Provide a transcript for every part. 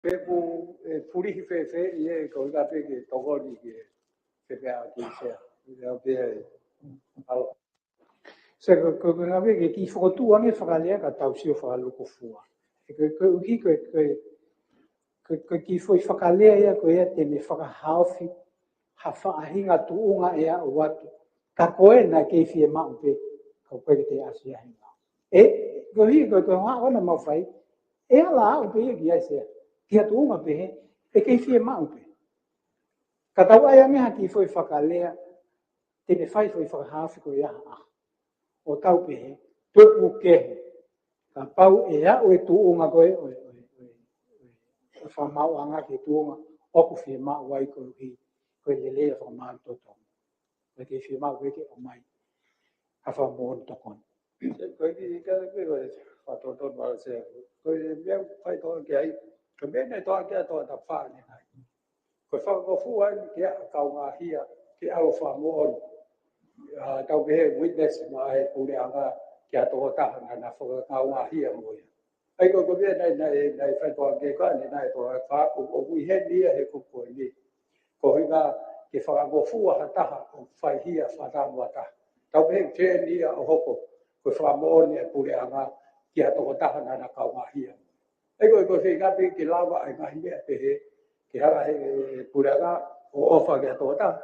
Peku puri fe ye ko ga pe ke togo ni ke pe ki se ya pe alo se ko ga pe ke ki fo tu ane fa le ka tau si fa lo ko fu ko ki foi fa ka le ya ko ya te me fa ka haufi ha fa hinga tu unga ya o watu ka ko na ke fi ma pe ko pe te asia hinga ko ha ona ma fai la o pe ki ya se kia tu unga pe ke fi ma pe ka tau ai me ki foi fa ka le te me fai foi fa haufi ko ya o tau pe tu u ke ka pau ya o tu unga ko fa mau anga ke tuonga o ku fi ma wai ko hi ko le le fa ma to to ke fi ma we ke o mai a fa mo to kon ko ki ka ke ko fa to ba se ko me fai to ke ai ko me ne to ke to ta fa ni ai ko fa ko fu ai ke ka nga hia ke a fa mo a tau be witness ma ai ku le anga ke to ta na fa ka nga hia mo ai ko ko bien nai fai to ke ka ni nai to fa o wi he ni he ko ni ko hinga ke fa go fu ha ta o fai hia fa ta mo ta tau he che ni o hoko ko fa mo ni pu le anga ke to ta na ka ma hia ai ko se ga pe ke lava ai ga hi pe he ke ha he pu le anga o fa ke to ta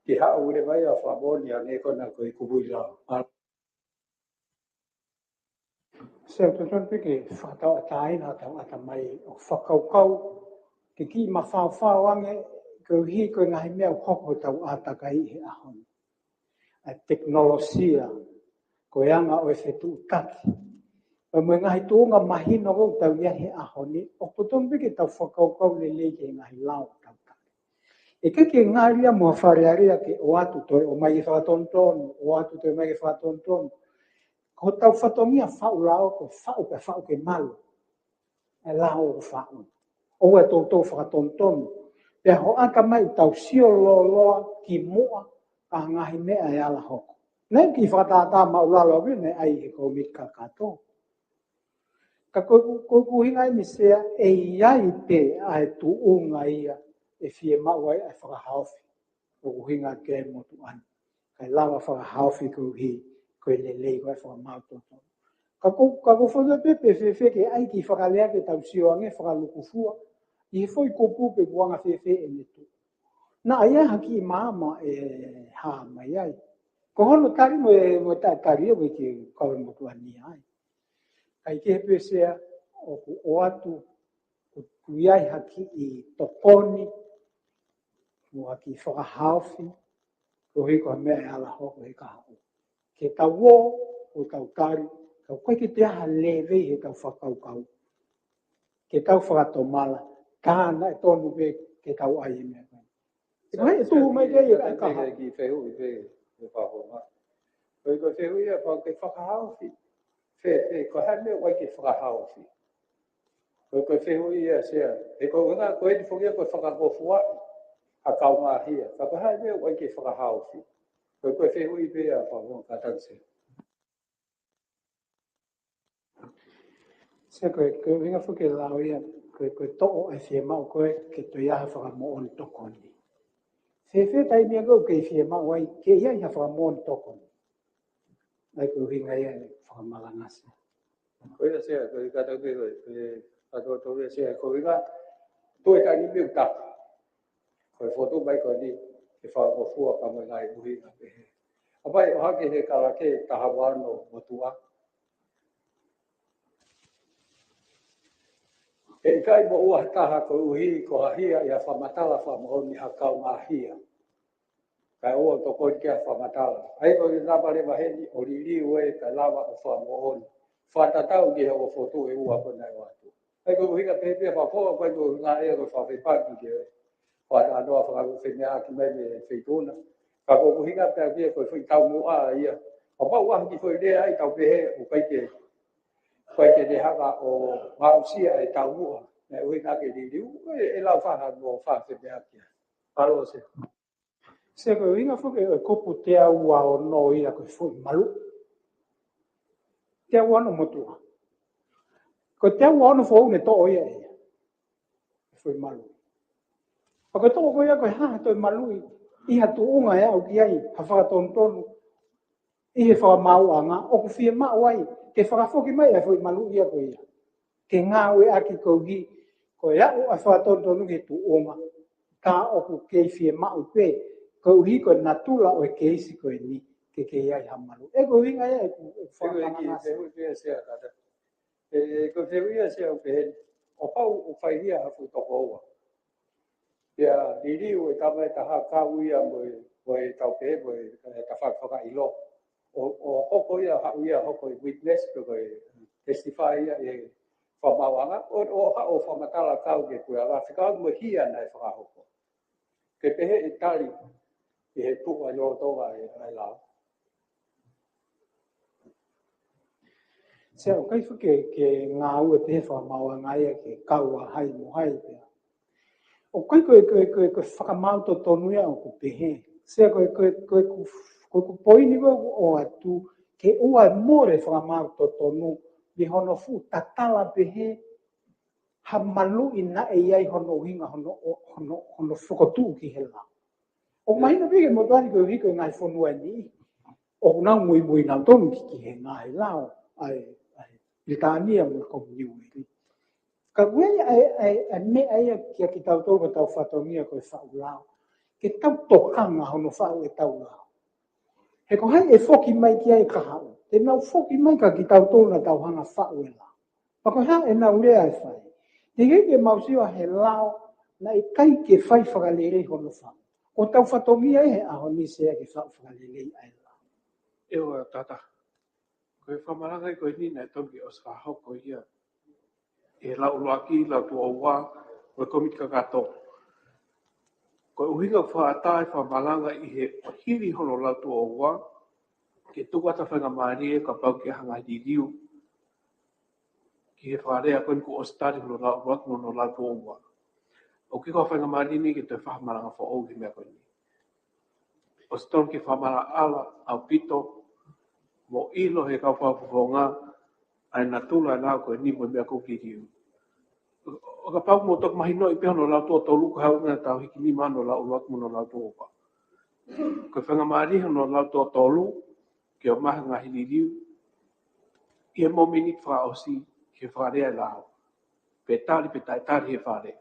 ke ha u le vai fa mo ni ne ko na ko ku bu la sempre sempre che fa ta tai na ta mai fa kau ke ki ma fa wange ko hi ko ngai me ko ko ta ata kai he a hon a teknologia ko yanga o se tu taki o me ngai tu nga mahi no ko ta ya he a hon ni o ko tom ke ta fa kau le ke ngai lau ta e ke ngai ya mo fa ria ke o atu to o mai fa ton o atu to mai fa ton ko tau fatongia fau lao ko fau ke malu e lao fau o e to fa ton pe ho aka mai tau sio lo ki moa a ngahi me a ala ho nei ki fa ta ma la lo ne ai ko mi ka to ka ko hinga mi se e ai pe a tu unga ia e fie ma wai a fa haufi o hinga ke mo tu an kai lava fa haufi ko hi ko le ko fa ma to ka ko fo pe ke ai ki fa le ke tau sio ange fa lu ku fu i foi ko pu pe buanga fe e le tu na ia haki mama ha mai ai ko hono tari mo ta tari o ke ko mo tu ani ai ai ke pe se o atu ku ia haki i tokoni mo haki fa haufi ko hi ko me ala ho ka ke tau o tau tari ka koe ke te aha lewe he tau whakaukau. Ke tau whakatomala, kāna e tonu pe ke tau ai mea. E koe e tuhu mai kei e kaha. Ki whehu i pe e whahonga. Koe koe whehu i a ke whakahauwhi. Ko hai mea wai ke whakahauwhi. Koe whehu i a sea. E koe unga koe ni whukia koe whakakofua a kaunga hia. Ka koe hai mea wai ke whakahauwhi. Koe whehu i pe a whahonga katanse. Se koe winga fuke lao ia koe to'o e fie mau koe ke to ia whaka mo on tokoni. Se tai mea koe ke fie mau wai ke ia ia whaka mo on tokoni. Ai koe winga ia whaka malangasi. Koe ia sea koe kata koe kato tau ia sea koe winga toi kai ni miu taka. Koe fotu mai koe ni ke whaka mo fua ka mo ngai muhi na pehe. Apai o hake he karake taha wano motua. E kai mo ua taha ko uhi ko ahia ia whamatala whamahoni ha kau ngā hia. Kai ua to koi kia whamatala. Ai ko i napa rewa heni o riri ue kai lawa o whamahoni. Whatatau ki heo fotu e ua kona e watu. Ai ko uhi ka pepea whapoa koe ko ngā ea ko whawhepaki ki e. Whatanoa whakaku whenea ki mai me wheitona. Ka ko uhi ka pepea koe whaitau mua ia. Papa ua ki koe rea ai tau pehe o kai ke. Koe te hanga o mausia e taumua, me ui nga ke ririu, e lau whaha no whafe mea kia. Paro se. Se koe inga whuke e kopu te aua o no ia koe whui malu. Te aua no motua. Koe te aua no whau me to ia ia. foi malu. Pakato ko ia ko ha to malu I hatu unga ia o ki ai ha whakatontonu I he whakamauanga o ku whia mau ai ke whakafoki mai a foi malu ia ko ia. Ke ngā ue aki kouhi ko ia o a whakatontonu ke tu unga ka o ku kei whia mau pe kouhi ko natula o ke isi ko ni ke ia ha malu. E ko hinga ia ku whakamangasa. Ko whia sea o pe o pau o whaihia hafu toko ua. Ia diri o tama e taha kauia mo e tau pe mo e ta whaka ilo. O hoko ia hauia hoko i witness ko e testify ia e whamawanga o whamatala kau ke kua wa whikau mo hia nei whakahoko. Ke pehe e tali i he tuwa i rotoga e lau. Se o kai ke ngā ue pehe whamawanga ia ke kaua hai mo hai pia. O kai koe whakamau to tonu ia o ko pehe. Se koe poini o atu ke ua more whakamau to tonu li hono fu tatala pehe ha malu I na e iai hono hinga hono whakotu ki he la. O mahina peke mo tani koe hiko ngai whanua ni. O nau mui nau tonu ki he ngai lao. I tānia mo ko miu i. Ka wei ai me ai ki ki tau tau tau whatongia koe whau lao. Ke tau tokanga hono whau e tau lao. He ko hai e whoki mai ki ai ka hau. Te nau whoki mai ka ki tau tau na tau hanga whau e lao. Pa ko hea e nau rea e whai. Te heke mausiwa he lao na e kai ke whai whakalere hono whau. O tau whatongia e he aho ni sea ke whau whakalere ai lao. Ewa tata. Koe whamarangai koe nina e tongi o sa hoko ia. E lau loaki, lau tua ua, koe komika kato. Koe uhinga whaatai whamalanga I he hiri hono lau tua ua, ke tuku ata whainga maari e ka pau ke hanga diriu. Ki he whaarea koe ku o stari hono lau ua, hono lau tua ua. O ki ka whainga maari ni ke te whamalanga whaou ki mea koe ni. O ston ke whamala ala au pito, mo ilo he kau whawhonga, ai na tula na koe ni mo mea kou ki riu. O ka pau mo tok mahi no I peho no lau tō tolu ka hau ngā tau hiki ni mano lau uak mo no lau tō opa. Koe whanga maariha no lau tō tolu, ke o maha ngā hili riu, I he mo minit wha osi ke wharea lau. Pe tari pe tai tari he whare.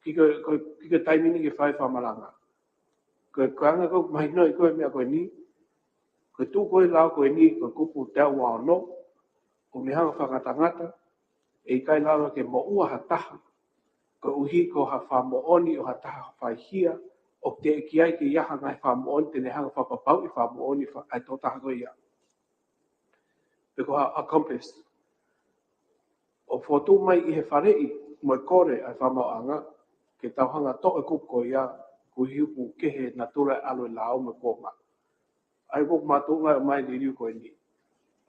Kiko taimini ke whai whamaranga. Koe anga kou mahi no I koe mea koe ni, koe tū koe lau koe ni, koe kupu te au wao no, o me hanga whakatangata, e kai lawa ke mo ua ha taha, ko uhi ko ha wha mo oni o ha taha whai hia, o te ki ai ke iaha ngai wha mo oni, tene hanga whapapau I wha mo oni ai tō taha ko ia. Pe ko ha accomplice. O whotu mai I he wharei, mo e kore ai wha mau anga, ke tau hanga to e kup ko ia, ku hiupu kehe na tura alo lao me kōma. Ai kuk mātunga o mai ni riu koe ni.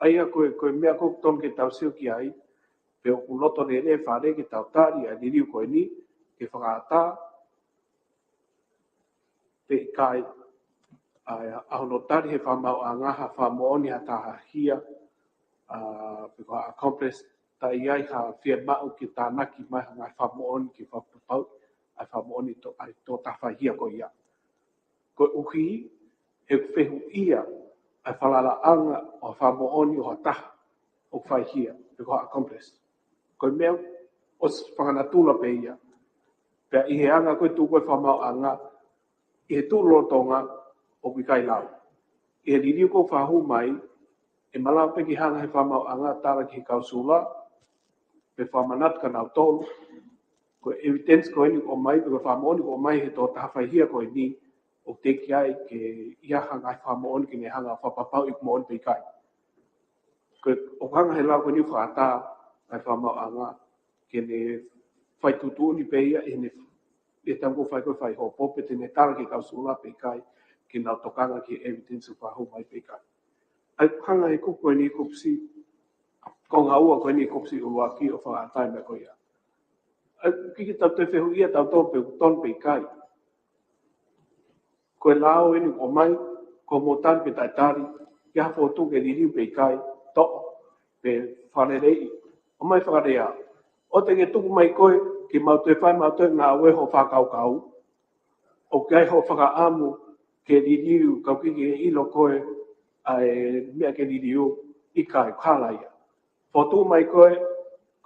Ai a koe mea kuk ton ke tau siu ki ai, pe o kuloto ne re whare ke tau tari a ni riu koe ni, ke whakata, pe kai, ahono tari he whamau a ngaha whamooni ha taha hia, pe ko accomplice, ta iai ha whia mau ki tānaki mai ha ngai whamooni ki whapapau, ai whamooni ai tō tawha hia ko ia. Koe uhi, he whehu ia, ai whalala anga o whamooni o ha taha, o whai hia, pe ko accomplice. Koe mea, o whanganatula pe ia. Pea I he anga koe tū koe whamau anga, I he tū lotonga o wikai lau. I he ririu ko whahu mai, e malau pe ki hanga he whamau anga tāra ki he kausula, pe whamanat ka nau tolu, koe evidence koe ni o mai, pe koe whamooni ko mai he tō tahawhai hia koe ni, o te ki ai ke ia hanga he whamooni ki ne hanga whapapau I kumooni pe kai. Koe o hanga he lau koe ni whaata, ai whamau anga, ke ne whai tutu ni pe ia, e tango whai koe whai ho pope, te ne tara ki kausula pe kai, ki nau tokanga ki evidence o whahu mai pe kai. Ai hanga he kukoe ni kupsi, ko ngā ua koe ni kupsi o waki o whaatai me koe ia. Ai kiki tau te whehu ia tau tō pe uton pe kai. Koe lao eni o mai, ko motan pe taitari, ki hafo tu ke ririu pe kai, to pe wharerei. O mai whakarea, o te ke tuku mai koe, ki mau te whai mau te ngā we ho whakau. O kai ho whakaamu ke ririu kau ki ilo koe ai mea ke ririu I kai kālaia. Whotu mai koe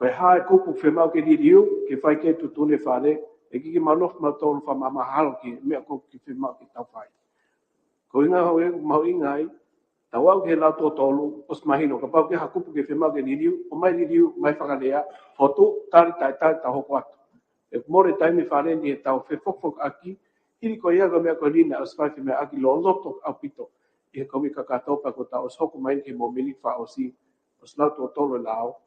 hae kupu whemau ke ririu ke whai ke tutune whare e ki manof mau tonu whamamahalo ki mea ko ki whemau ki tau whai. Ko inga hau e mau ingai tau au ke lau tō tolu os mahino ka pau ke hakupu ke whemau ke ririu o mai ririu mai whakarea whotu tari tai tau hoko atu. E more taimi whare ni e tau whewhokfok aki Hiri ko ia mea ko lina o spai mea aki lo loto au pito. I komi ka katopa ko ta os hoku mai ke mo mili fa o si os lau to tolo lao.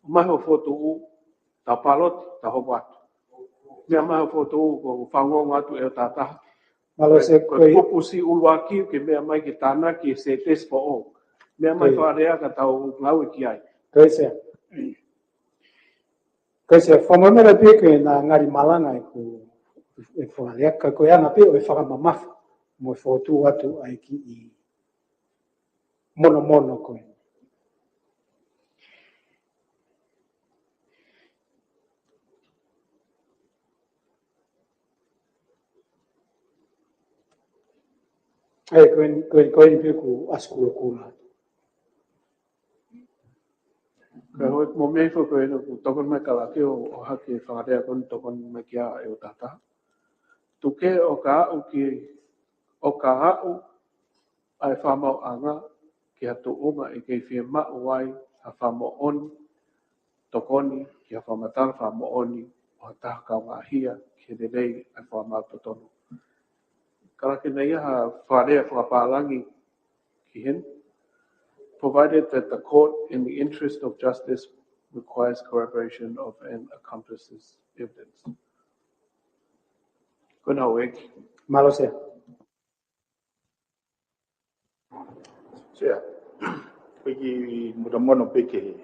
Mai ho foto u ta palot ta ho wat. Mea mai ho foto u ko fango ngatu e tata. Malo se ko popu si uluaki ke mea mai ke tana ki se tes fo o. Mea mai fa rea ka tau ngau ki ai. Kaise whamamera peke na ngari malanga ku e whareaka koe ana pe o e whakamamafa mo e whotu atu ai ki I mono koe. Koe ni pe ku askula kula. Ka hoi mo mei fo koe no ku tokon mai kalake o hake whakarea kon tokon mai kia e o tata. Tuke o ka au ai whamau anga ki hatu unga I kei whia mau wai a whamau oni tokoni ki a whamatara whamau oni o taha kau ngā hia ki re rei ai whamau totonu. Karake nei ha wharea whakapālangi ki hen. Provided that the court, in the interest of justice, requires corroboration of an accomplice's evidence. Kuna weki. Malo se. Sia. Koe muramono peke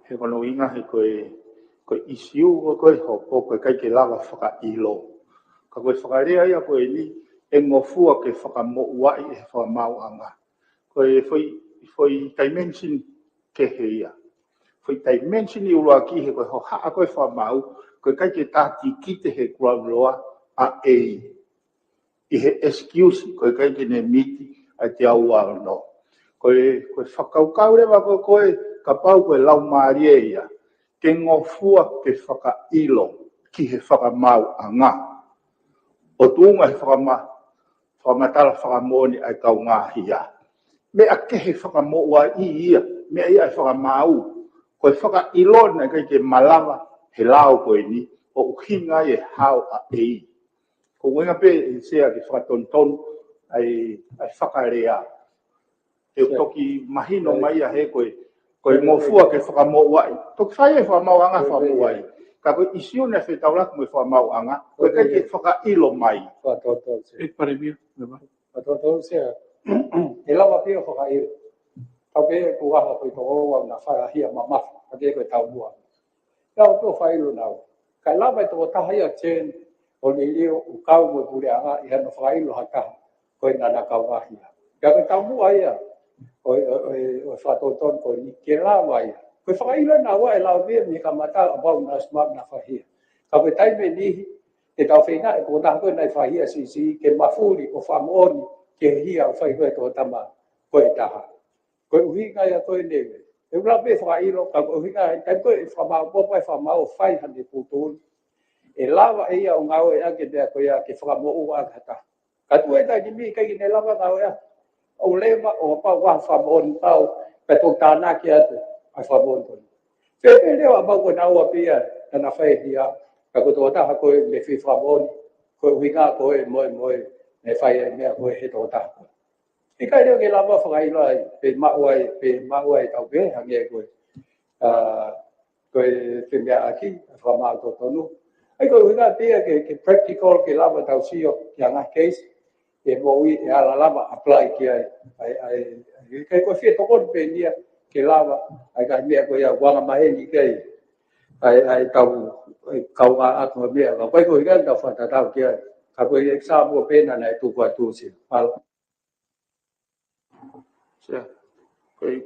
he kono inga he koe isiu koe hopo koe kai ke lava whakailo. Ka koe whakarea ia koe ni e ngofua ke whakamo'uai e whakamau anga. Koe foi dimension ke he ia. Foi dimension I uruaki he koe ho haa koe whamau koe kai ke tāti kite he kua roa a I he excuse koe kai ke ne miti a te au no. Koe whakaukau rewa koe ka pau koe lau maarie ia. Ke ngofua ke whakailo ki he whakamau anga. O tuunga he whakamatara whakamoni ai kau ngāhi ia. Mea ke he whakamoua ia, mea ia e whakamau. Koe whakailo na kai ke malawa he lao koe ni, o uhinga e hao a ei. Ko wenga pe e sea ki whakatonton ai whakarea. E toki mahino mai a he koe ngofua ke whakamoua. Toki whai e whamau anga whamau ai. Ka koe isio ne whetaurak mo e whamau anga, koe kai ke whakailo mai. E pare mia. Whatoto sea. E lawa pia whakailo. Tau ke ku waha koe toko au na whakahia mamafa. Ka ke koe tau mua. Tau tō whailo nau. Kai lawa e toko taha ia chen o ni lio u kau mo pure anga I hana whakailo haka koe nana kau wahia. Ka koe tau mua ia. O whatoton koe ni ke lawa ia. Koe whakailo na wa e lau pia mi ka mata abau na smart na whahia. Ka koe taime nihi e tau whenga e kōtang koe nai whahia si ke mafuri o whamoni ke hia o whai koe tō tama koe taha. Koe uhinga ia koe newe. E ula pe whakailo, ka koe uhinga e koe whamau popai whamau whai hane pūtūni. E lawa e ia o ngau e ake mea koe a ke whakamou a kata. Ka tu e tai ki mi kai ki ne lawa ngau e a. O lewa o pau waha whamoni pau pe tō tāna ki atu ai whamoni koe. Whepe lewa pau koe nau a pia tana whai hia. Ka koe tō taha koe me whi whamoni. Koe uhinga koe moe me whai e mea koe he tō taha koe. I kai reo ke lawa whakailo ai, pe mauai tau pe, hangi e koe. Koe te mea aki, whamau tō tonu. Ai koe huinga pia ke practical ke lawa tau sio ki anga case, e moi e ala lawa apply ki ai. Kai koe whia tokon pe nia ke lawa, ai kai mea koe ia wanga maheni kei. Ai tau kau ngā atu mea, kai koe huinga tau whatatau ki ai. Ka koe example pena na e tukua tūsi. Pala. Sia. Koe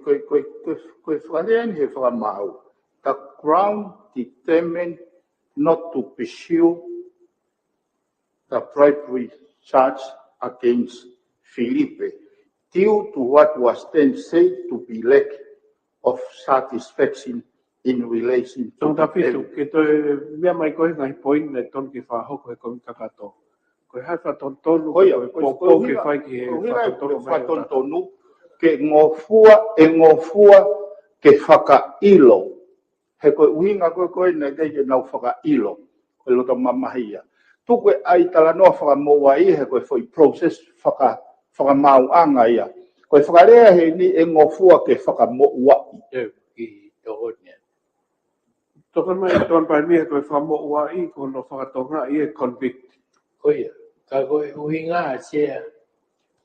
whakarea ni he whakamau. The Crown determined not to pursue the bribery charge against Felipe due to what was then said to be lack of satisfaction in relation to Tong the tapitu, ke toi mea mai koe ngai poin ne ton ki whahoko e komi kakato. Koe hai whatontonu, koe popo ke whai ki he whatontonu mai o tata. whatontonu ke ngofua ke whakailo. He koe uhinga koe ne kei nau whakailo. Koe lota mamahia. Tuku ai tala noa whakamoa i he koe whai process whakamauanga ia. Koe whakarea he ni ngofua ke whakamoa i. Ki tohonia. Toka mai ton pai mea koe whamo ua i kono whakatonga i e convict. Koia, ka koe uhinga a sea,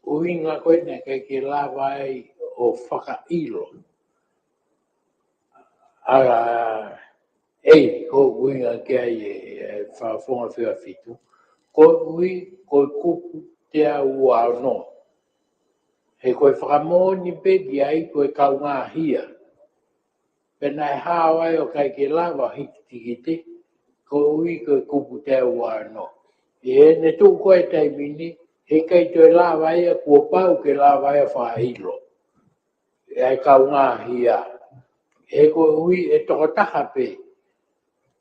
uhinga koe ne kei ke lawa ai o whakailo. Ara, ko uhinga ke ai e whaafonga whia fitu. Ko ui, ko kupu te au no. He koe whakamoni pedi ai koe kaunga hia. Pena e hawai o kai ke lawa hiki ko ui koe kupu te au no. E ne tu koe taimini, he kai toi lawa ia kua pau ke lawa ia whaahilo. E ai kaunga hia. E koe ui e toko taha pe.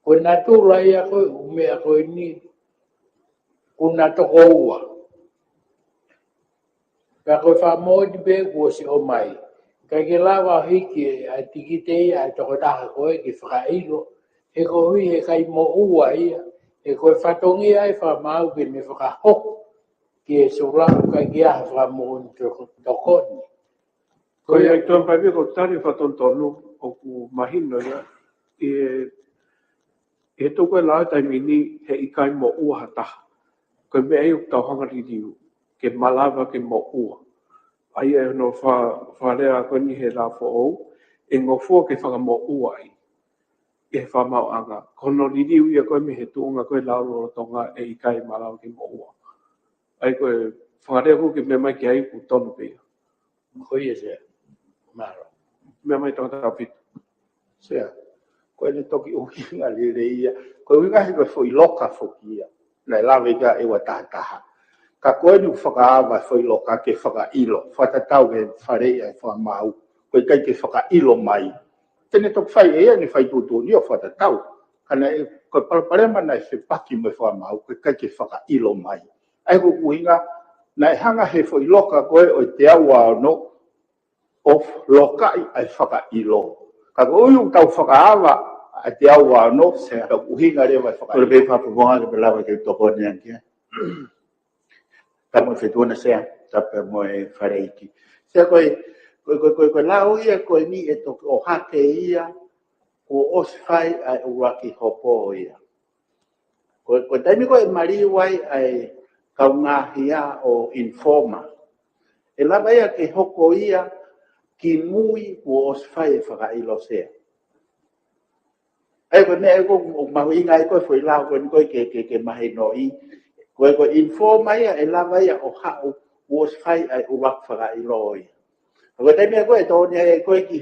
Koe nā tūra ia koe umea koe ni, kuna toko ua. Ka koe whamodi pe kua si o mai. Kai ke lawa hiki a tikite ia e toko taha koe ki whakailo. He koe hui he kai mo ua ia. He koe whatongi ai whamau ke me whakahoko. Ki e surau kai ki aha whamoni tokoni. Koe ai ton pai mea ko tari whatontonu o ku mahino ia. E toko e lao taimini he ikai mo ua hataha. Koe mea e tau hangari riu. Ke malawa ke mo ua. Ai e no wharea koe ni he la fo ou. E ngofua ke whakamo ua ai. E whamau anga. Kono ririu ia koe me he tuunga koe lao lo tonga e ikai malawa ke mo ua. Ai koe wharea koe ke mea mai ki ai ku tonu pia. Koe se, maro. Mea mai tanga tapitu. Sea, koe ne toki uhinga lere ia. Koe uhinga he koe fo iloka fo kia. Nei lawe ka e wa tahataha. Ka koe ni whakaawa fo iloka ke whakailo. Whatatau he wharea e whamau. Koe kai ke whakailo mai. Tene toki whai ea ni whai tutu ni o whatatau. Kana e koe paraparema nei whi paki me whamau. Koe kai ke whakailo mai. Ai koe uhinga, nei hanga he fo iloka koe o te awa no of lokai ai whakailo. Ka koe tau whakaawa a te awa no se ka uhinga rewa whakailo. Kore bei whapaponga ke pelawa ke toko ni ankia. Ka mo whetuna sea, tape mo e whareiki. Sea koe lau ia koe ni e toki o hake ia, ko oswhai ai uwaki hopo ia. Koe taimi koe mariwai ai kaungahia o informa. E lava ia ke hoko ia ki mui ko oswhai e whakailo sea. Ai koe mea o mahuinga e koe fwoi lau koe ke mahi no i. Koe informa ia e lava ia o hao oswhai ai uwaki whakailo ia. Koe taimi koe tōni e koe ki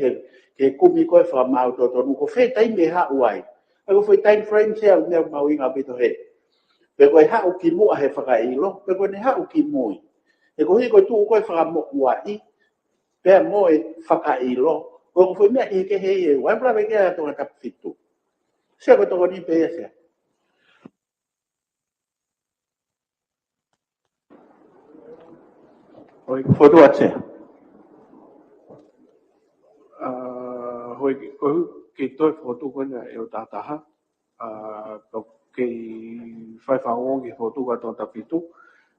he kumi koe whamau tōtonu. Ko whē taimi e hao ai. Ai ko whai time frame sea o mea mahuinga pito he. Pe koe hao ki mua he whakailo. Pe koe ne hao ki mui. E koe koe tuu koe whakamokua i. Pea mo e whakailo. Koe whai mea ke hei e. Wai prawe kia a tonga tapitu. Sea koe toko ni pe sea. Hoi Foto ate. hoi koe ke toi whotu kona e o tātaha. Ke whai whaongi whotu ka tō tapitu.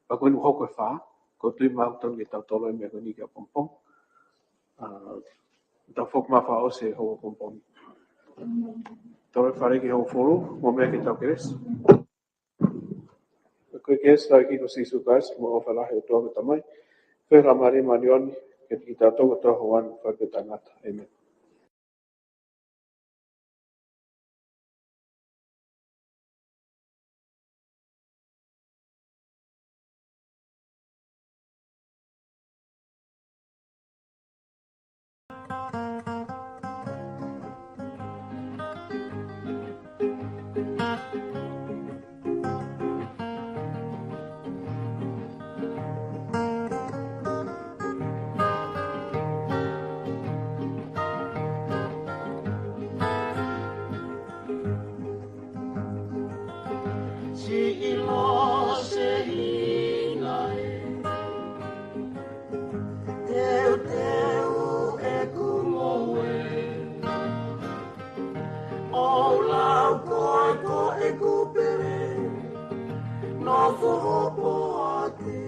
Pa koe nu hoko e wha. Ko tui mautau ke tau tolo e mea koe ni kia pompong. Tau whok ma wha o se hoko pompong. Tau e whare ki hoko whoro. Mo mea ke tau keres. Koe keres lai ki ko sisu guys. Mo o whalahe o tō ke tamai. Koe ramare manioni. Ke ki tātou ka tō hoan whai ke tangata. Amen. si ilo se hinai teu teu e kumoe o lau koe ko e kupere no fohopo ate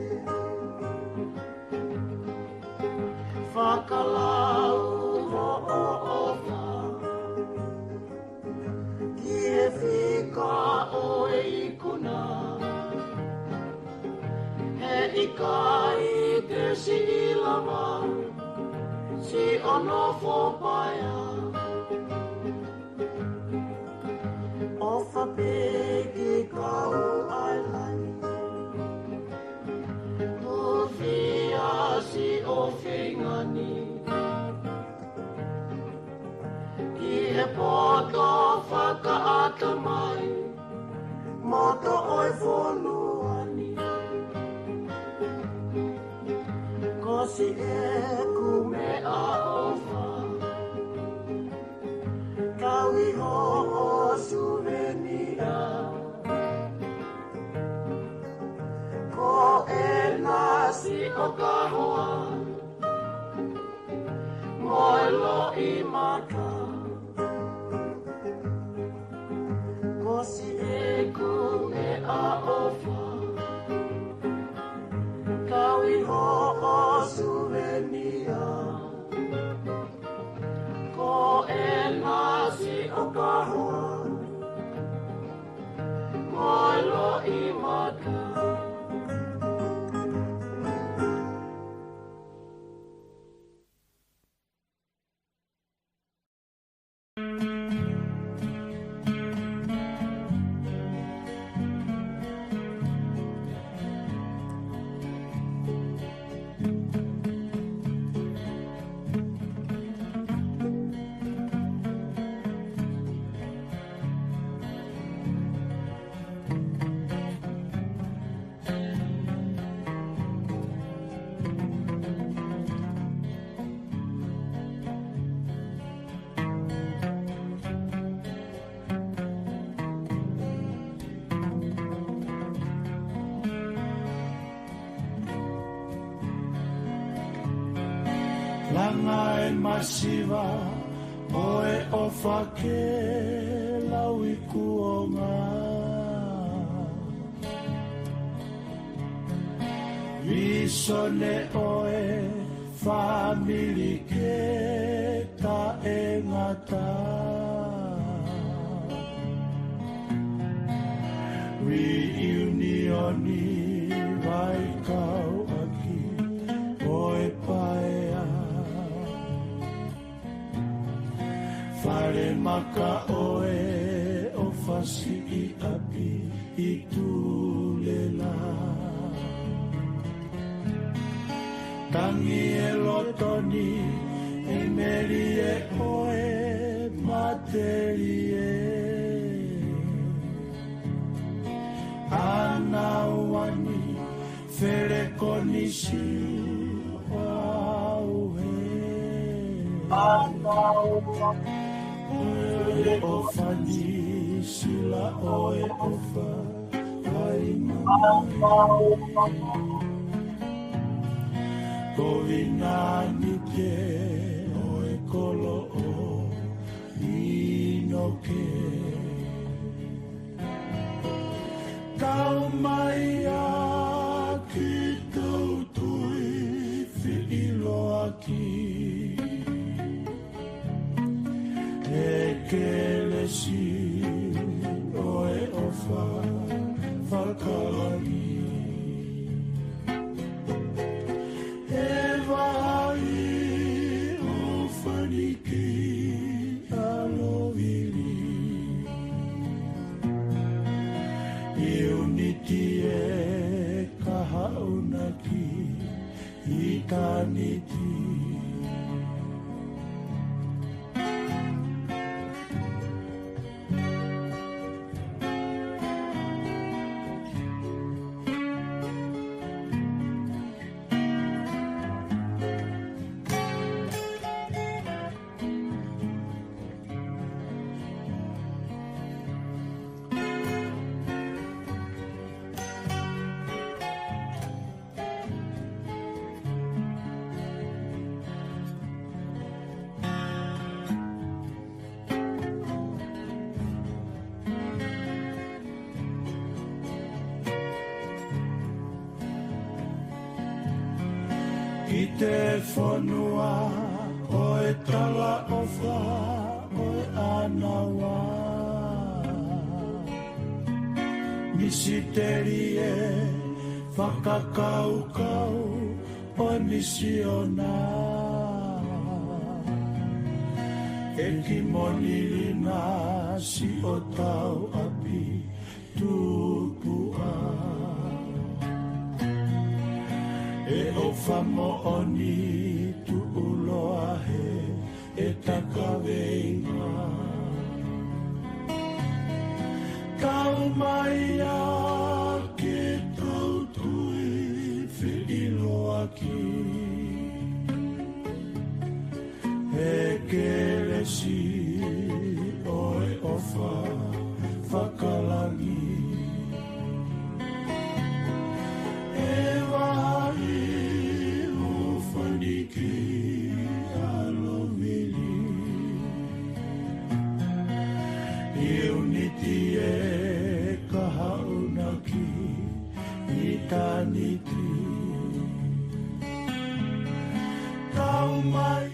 whakalau ho o ofa ki e whika o e ikuna he ika i te si ilama si ono whopaya o whapeki kau ailai o whia si o whingani ki he poto whakaata mai moto oi whonuani ko si e kume a ofa kawi ho o suvenia ko e nasi o kahoa moelo i maka ko si e kume a ofa kawi ho o suvenia ko e nasi o kahoa moelo i maka Langa e masiva oe o whake lau i kuonga Visone oe family ke ta e ngata Reunioni vai kau aki oe paea Fare maka oe o fasi i api i tulela Tangi e lotoni e meri e oe materi e Ana wani fere konisi Oe ofani sila oe ofa Vai mai Kovinani ke oe kolo o ino ke Kau mai a ki tau tui fi ilo aki Ekelesi oe ofa whakalani E vai o whaniki alovili I uniti e kahaunaki I taniti Ki te whanua o e tala o wha o e anawa. Misiteri e whakakaukau o e misiona. E ki monirina si o tau api tupua. E o whamooni tu uloa he e takaweinga. Tau mai a ke tau tui whiiloa ki. E kelesi oe ofa whakalangi. E wahi ufaniki alomili. I uniti e kahaunaki i taniti. Tau mai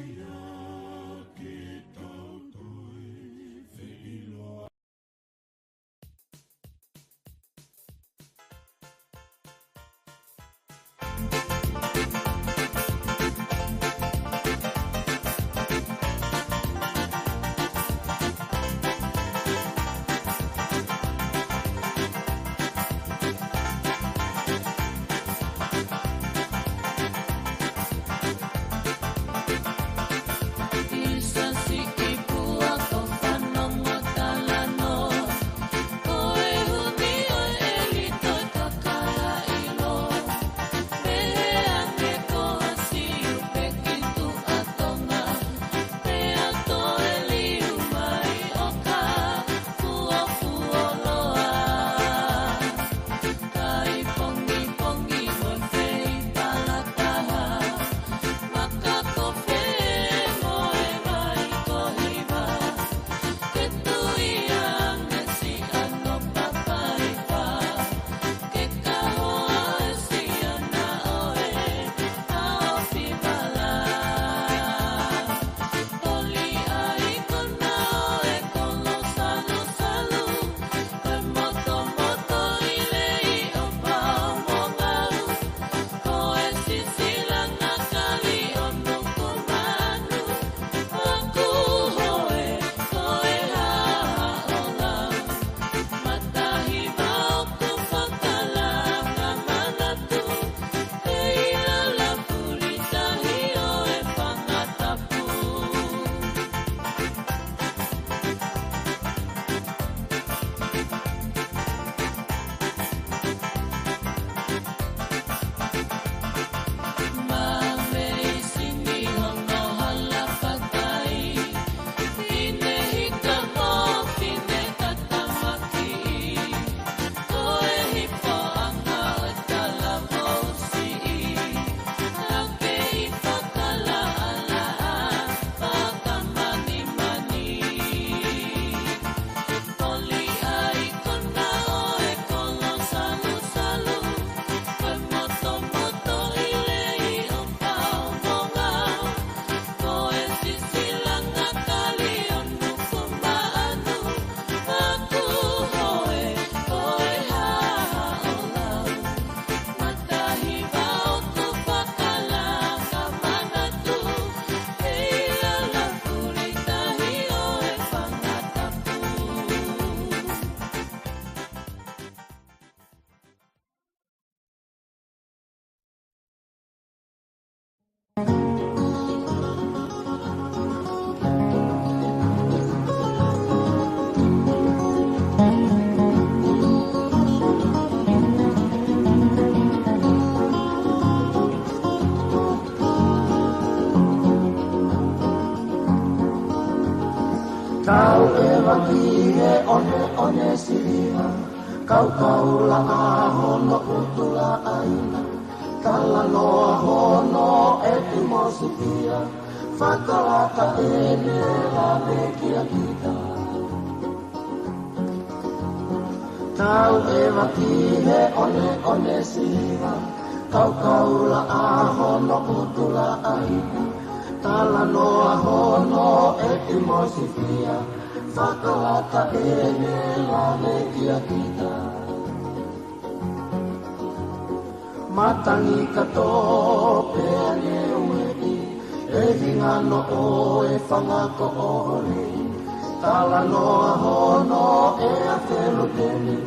Kau e waki e one siriha, kau la ahono utula aina, kala noa hono e tu mosipia, whakalaka e nera me kia kita. Kau e waki e one siriha, kau la ahono utula ai tala noa hono e te mosifia whakalata e ne la me kia kita matangi katope ane uei e hinga no o e whangako ohore tala noa hono e a whelo tene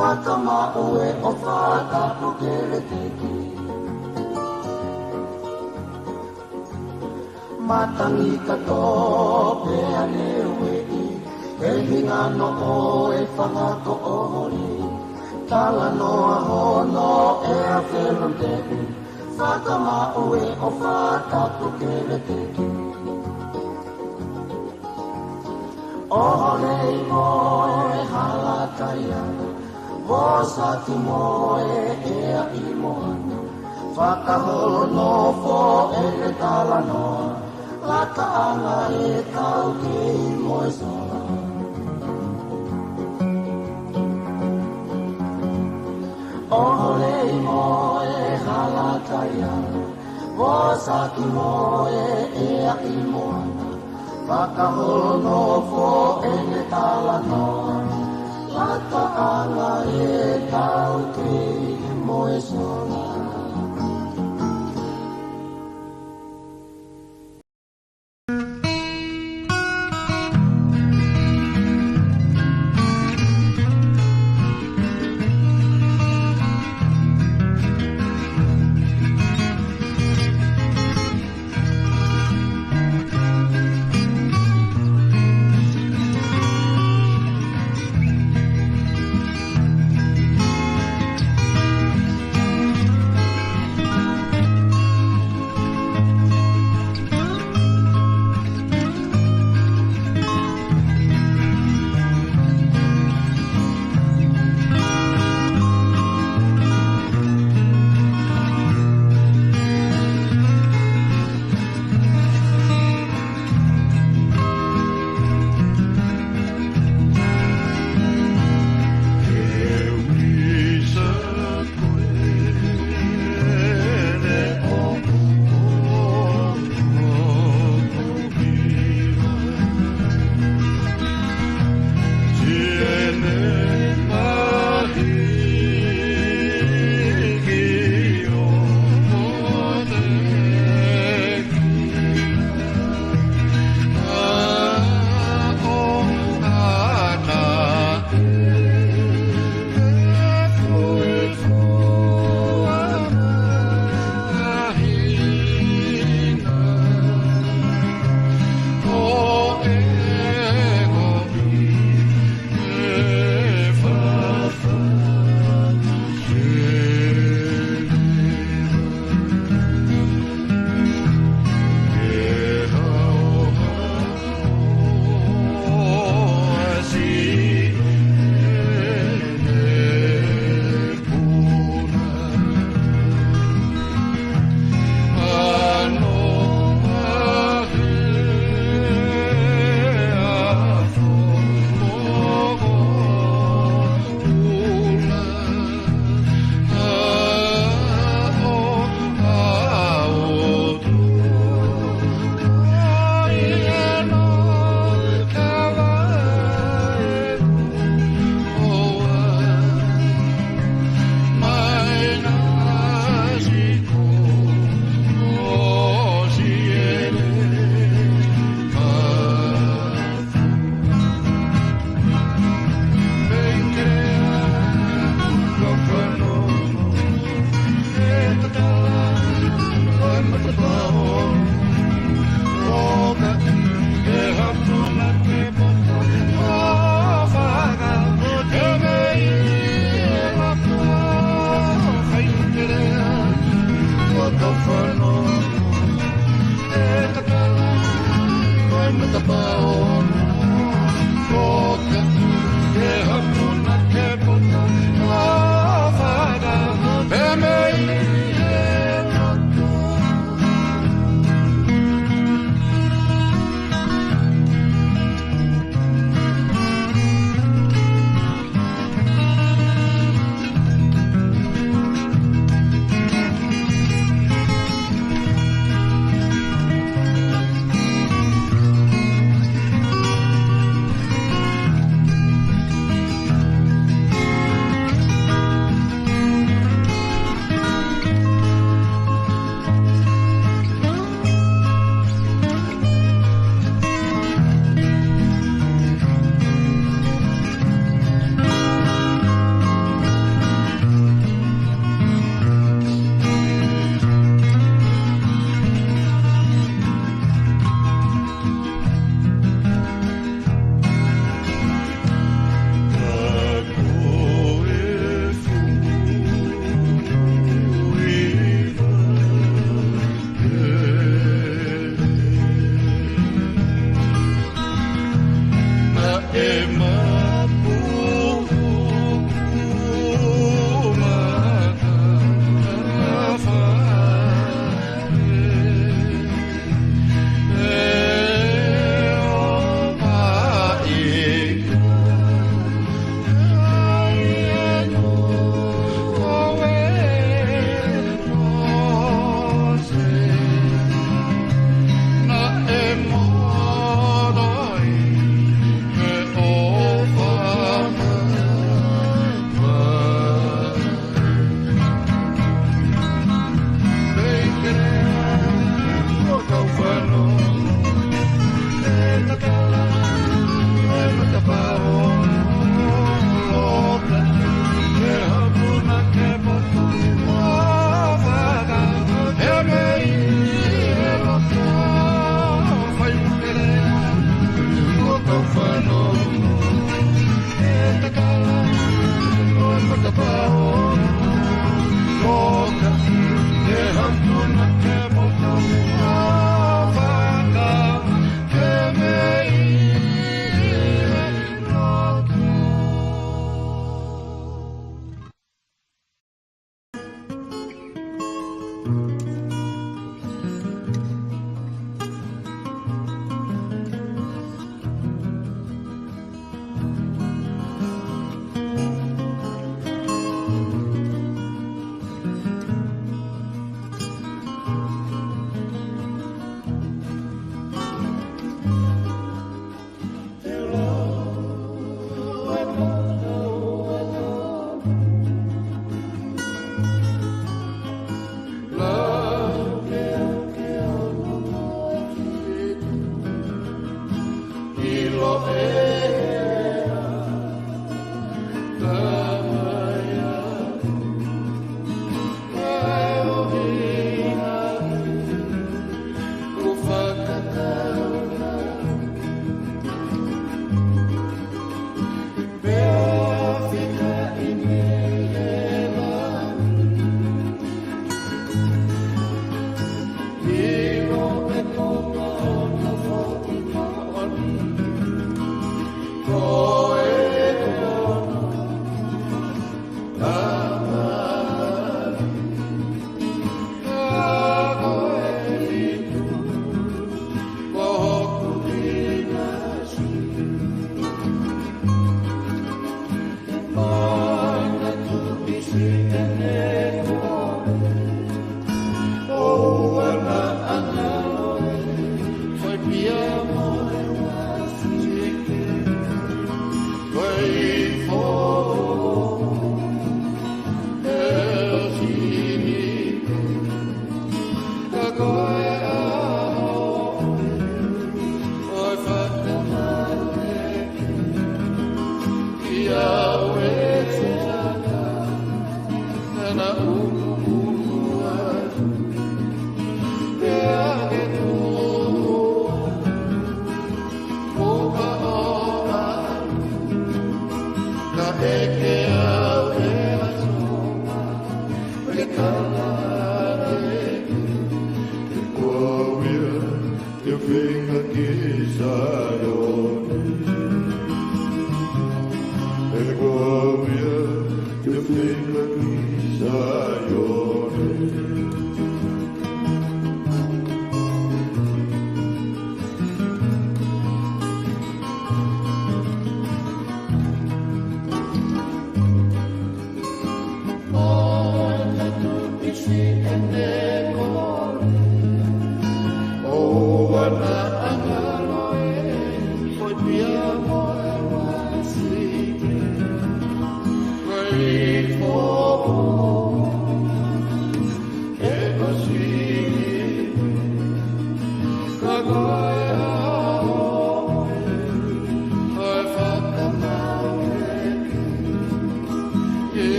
whakama ue o whakapo kere teki matangi katope ane uei e hinga no o e whangako ohore tala noa hono e a whelo tene whakama ue o whakapo kere teki ohore i moe halakaya Wosaki moe ea i moana Whakaholo no fo e ne tala noa Laka anga e tau ki i moe sola Ohole i moe halakaya Wosaki moe ea i moana Whakaholo no fo e ne tala noa Laka anga e tau ki i moe sola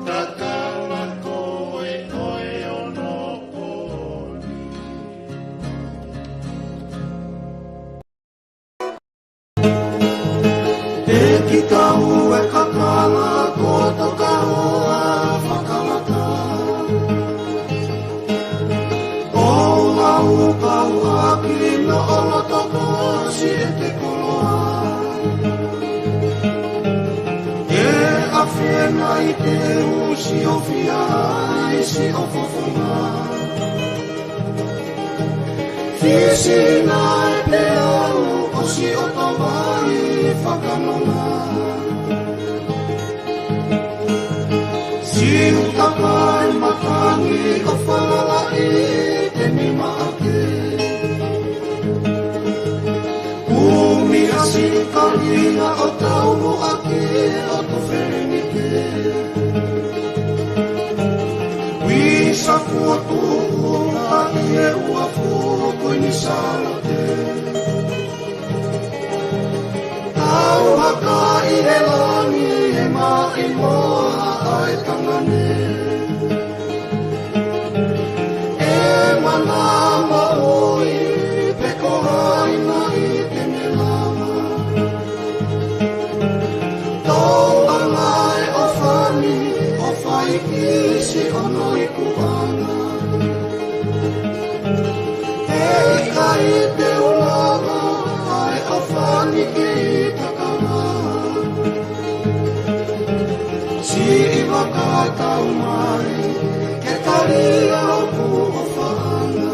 Takala koe oe ono si o fiai, si o fofonga. Fisi na e te au, o si o tawai whakanonga. Si utakai matangi o whalalai te ni maake. Umi asi kalina o tau mo ake o to whenike. Wisa kua tuunga i e ua fuko ni salate. Tau haka i he lani e mai moa ai tangane. E mana maui pe kohai na i tene lama. Tau angai o whani o whaikisi o noi kuana. E ika i te ulama ai o whani ki i takana. Si i waka tau mai ke taria o pu o whana.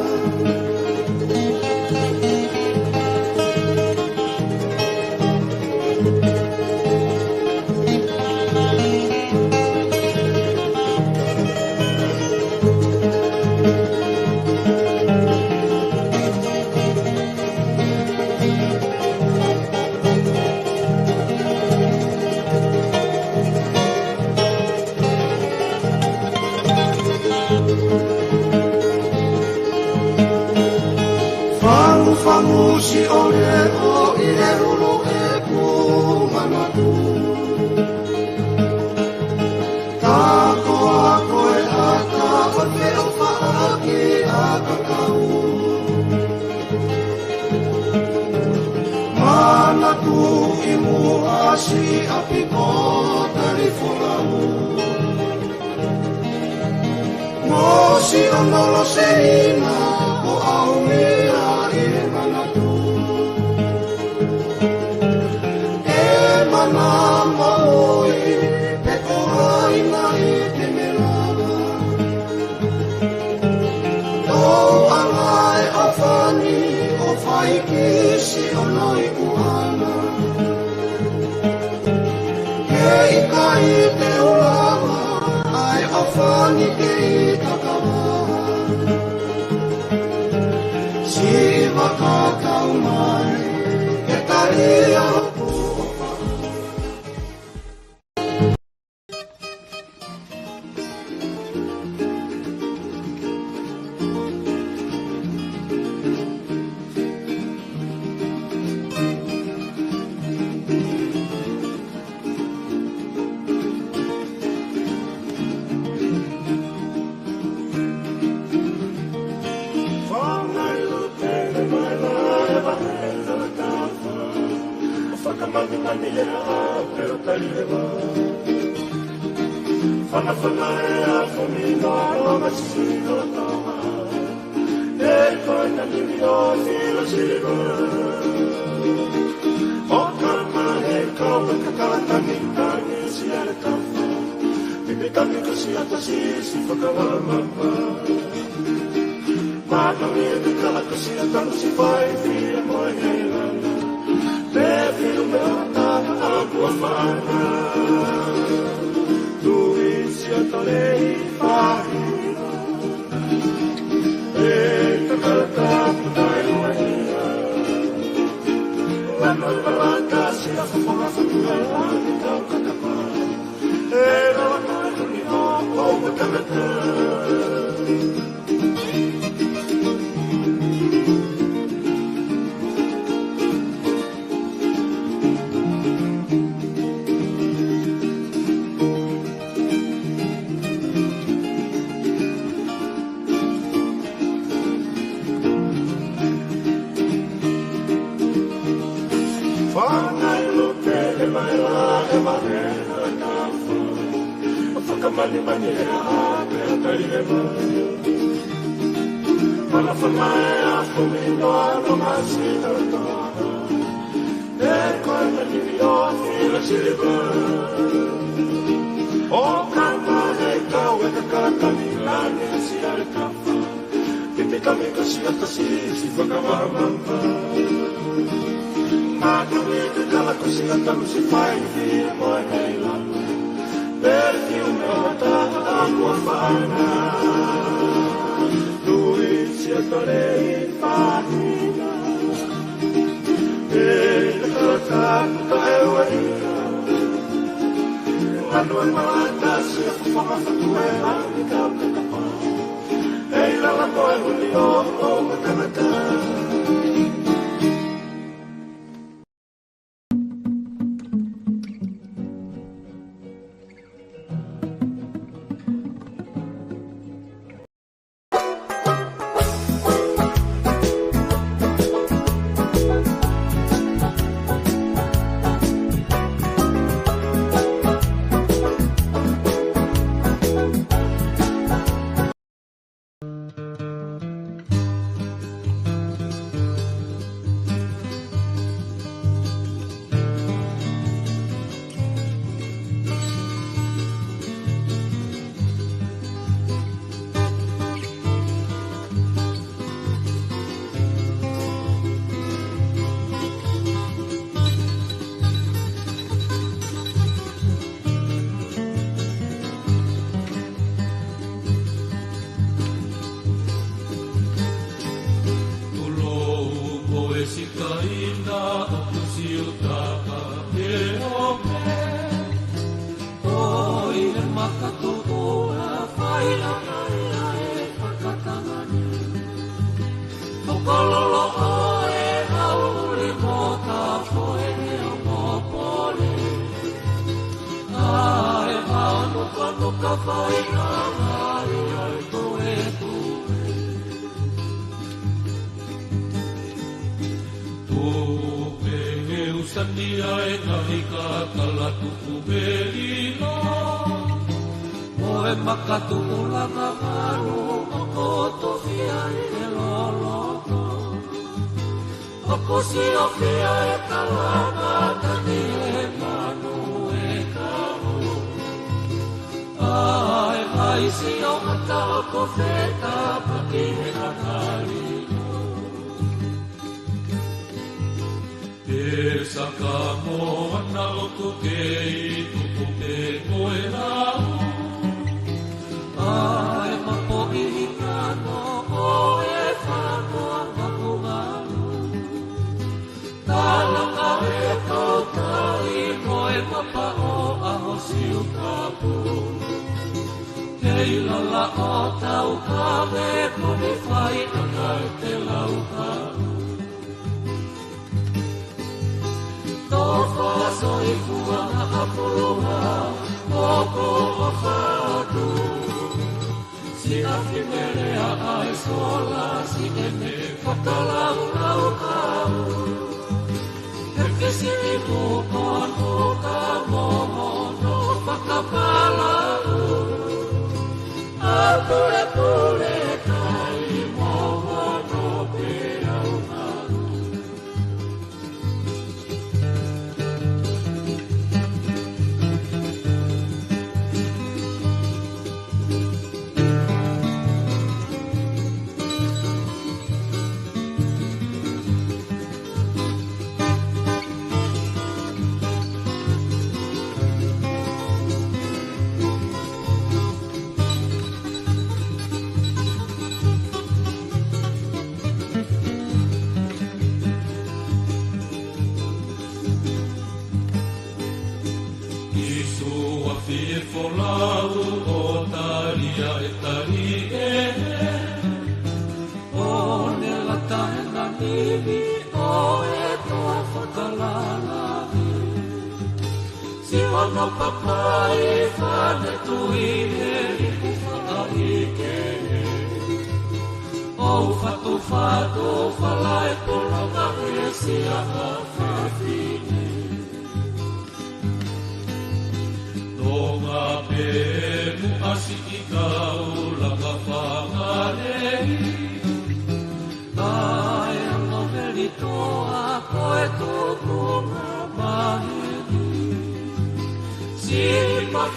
Whangu si o reo i re rolo e ku manatu. Tā koa koe ata o te o whaaki a kakau. Manatu i mua si api ko tari whorau. Mo si o nolo se ina o au mea e manatu. E mana maui pe kohai na i te melana. Tau angai o whani o whaikisi o noi kuana. Ke ika i te ulama ai o whani ke i takawa. Si waka tau mai ke taria pu o whaka. e kakatani lane si ale kafa Ke te kame kasi atasi si whakawamamba Mata me te kala kasi atalu si whai whia moe nei lana Pere ki o me o taha a kua whana Nui si atarei whahina Pere te kakatani ka ewa ika Ano e mawata si a whakawhatu e ani kau te kapa Ei lala koe huli o makanata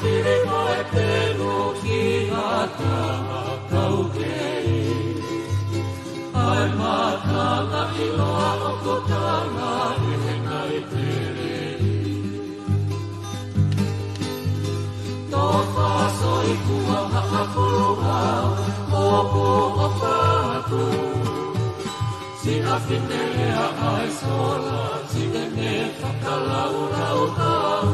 Filippo e Peluchino kau kei ai matanga i loa o kotanga i hengai tere no faso i kua hakakolonga o whatu sina whitelea ai sola sina ne whakalaurau kau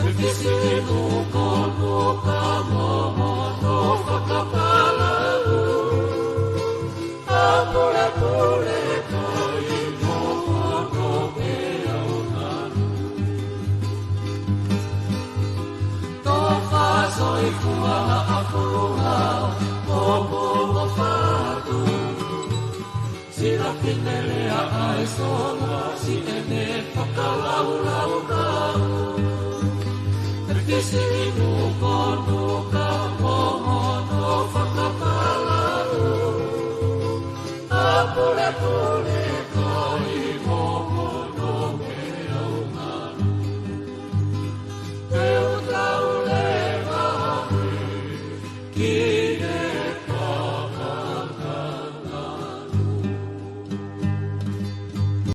e kisi ki no kono ka moho no whakapalau apure pure kai moho no pe au nanu to whaso i kua hakakolonga o whatu sina whitelea ai sola sina ne whakalaurau kau kisi no kono ka moho no whakapalau apure pure